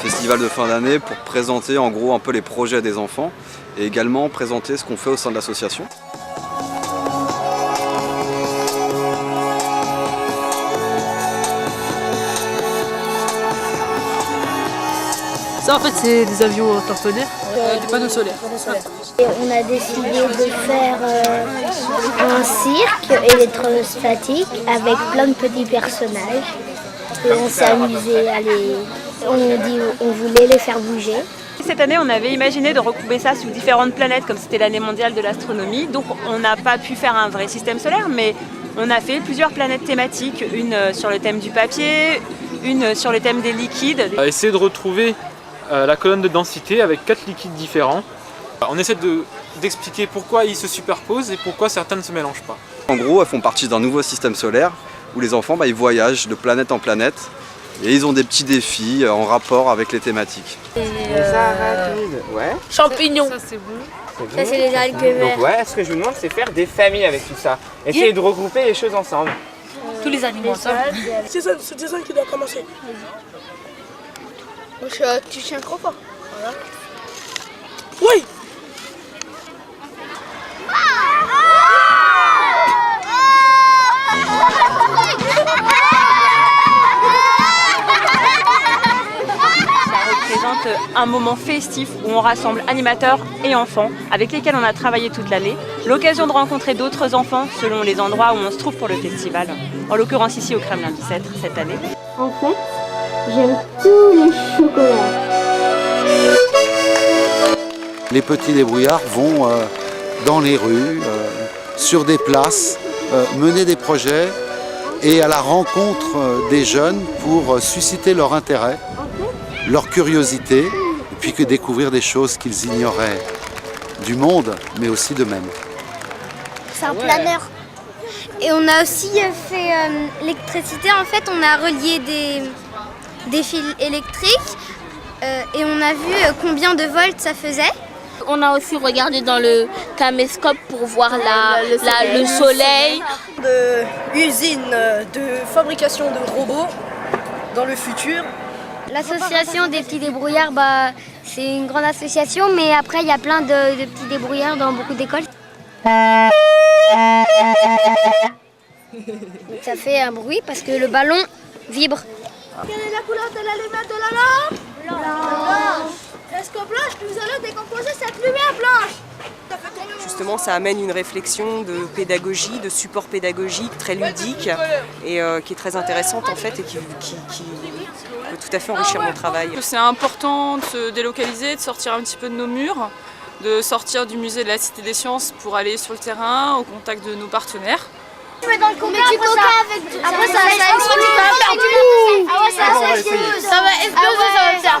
Festival de fin d'année pour présenter en gros un peu les projets des enfants et également présenter ce qu'on fait au sein de l'association. Ça en fait c'est des avions torpilleurs, des panneaux solaires. Et on a décidé de faire un cirque électrostatique avec plein de petits personnages. Et on s'est amusé à les... On voulait les faire bouger. Cette année, on avait imaginé de recouper ça sous différentes planètes, comme c'était l'année mondiale de l'astronomie. Donc on n'a pas pu faire un vrai système solaire, mais on a fait plusieurs planètes thématiques. Une sur le thème du papier, une sur le thème des liquides. On a essayé de retrouver la colonne de densité avec 4 liquides différents. On essaie d'expliquer pourquoi ils se superposent et pourquoi certains ne se mélangent pas. En gros, elles font partie d'un nouveau système solaire où les enfants ils voyagent de planète en planète et ils ont des petits défis en rapport avec les thématiques. Ouais. Champignons. Ça c'est bon. Ça c'est les algues vertes. Donc ouais, ce que je vous demande c'est faire des familles avec tout ça. Essayez de regrouper les choses ensemble. Tous les animaux ensemble. C'est ça qui doit commencer. Tu tiens trop fort. Voilà. Oui. Représente un moment festif où on rassemble animateurs et enfants avec lesquels on a travaillé toute l'année. L'occasion de rencontrer d'autres enfants selon les endroits où on se trouve pour le festival. En l'occurrence ici au Kremlin Bicêtre cette année. En fait, j'aime tous les chocolats. Les petits débrouillards vont dans les rues, sur des places, mener des projets et à la rencontre des jeunes pour susciter leur intérêt, leur curiosité, et puis que découvrir des choses qu'ils ignoraient du monde, mais aussi d'eux-mêmes. C'est un planeur. Et on a aussi fait l'électricité. En fait, on a relié des fils électriques et on a vu combien de volts ça faisait. On a aussi regardé dans le caméscope pour voir le soleil. Usine de fabrication de robots dans le futur. L'association des petits débrouillards, c'est une grande association, mais après il y a plein de petits débrouillards dans beaucoup d'écoles. Ça fait un bruit parce que le ballon vibre. Quelle est la couleur de l'allumette de la lampe? Blanche. Est-ce que blanche nous allons décomposer cette lumière blanche? Justement, ça amène une réflexion de pédagogie, de support pédagogique très ludique et qui est très intéressante en fait et qui peut tout à fait enrichir mon travail. C'est important de se délocaliser, de sortir un petit peu de nos murs, de sortir du musée de la Cité des Sciences pour aller sur le terrain, au contact de nos partenaires. Tu mets dans le coca avec du après ça va exploser, ça va exploser, ça va faire.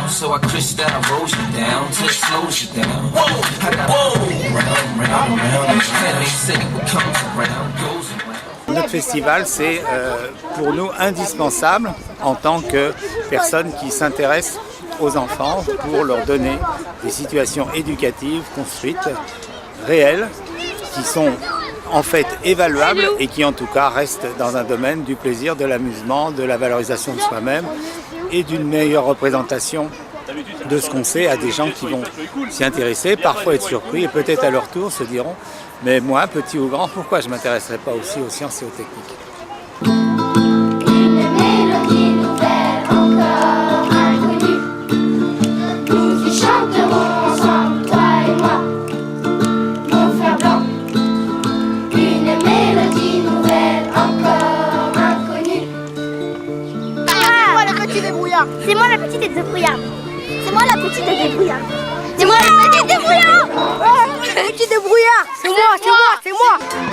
So I crystal rolls you down till it slows you down. Notre festival, c'est pour nous indispensable en tant que personnes qui s'intéressent aux enfants pour leur donner des situations éducatives construites, réelles, qui sont en fait évaluables et qui en tout cas restent dans un domaine du plaisir, de l'amusement, de la valorisation de soi-même et d'une meilleure représentation de ce qu'on sait à des gens qui vont s'y intéresser, parfois être surpris et peut-être à leur tour se diront « mais moi, petit ou grand, pourquoi je ne m'intéresserais pas aussi aux sciences et aux techniques ?» Une mélodie débrouillard. C'est moi la petite débrouillarde. C'est moi la petite débrouillard. C'est moi la petite débrouillard. Petit débrouillard. C'est moi.